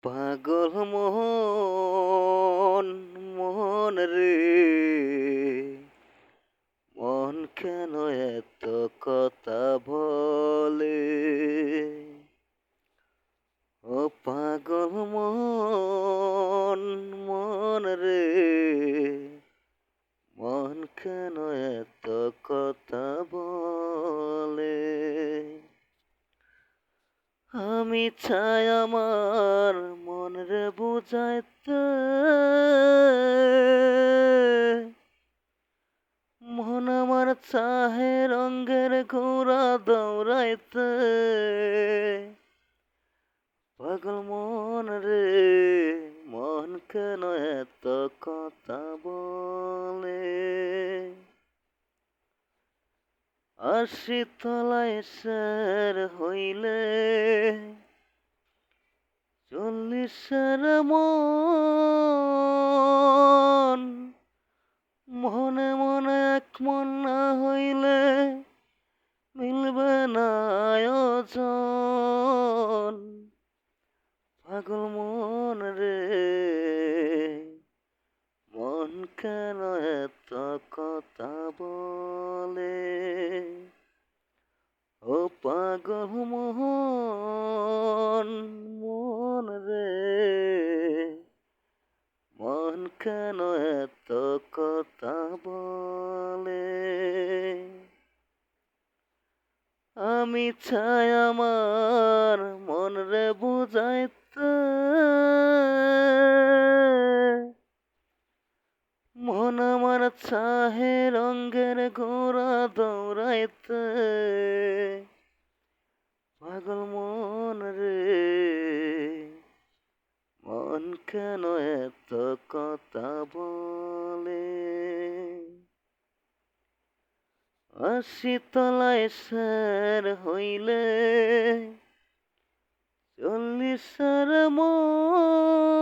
পাগল মন মন রে, মন কেন এত কথা বলে? ও পাগল মন মন রে, মন কেন এত কথা বলে? আমি চাই আমার মন রে বুঝাইতে, মন আমার চাহে রঙের ঘোড়া দৌড়াইতে। পাগল মন রে, মন কেন এত কথা বলে? আর শীতলায় সের হইলে চল্লিশের মন, মনে মনে এক মন না হইলে মিলবে না আয়োজন। পাগল মন রে, মন কেন এত কথা বলে? ও পাগল মন মন রে, মন কেন এত কথা বলে? আমি চাই আমার মন রে বুঝাইতে, মন আমার চাহে রঙের ঘোড়া দৌড়াইতে। পাগল মন রে, মন কেন এত কথা বলে? শীতলায় সের হইলে চল্লিশের মন,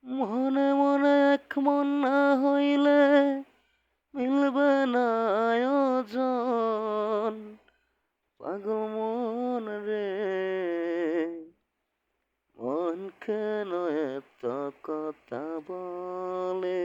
মনে মনে এক মন না হইলে মিলবে না আয়োজন। পাগল মন রে, মন কেন এত কথা বলে?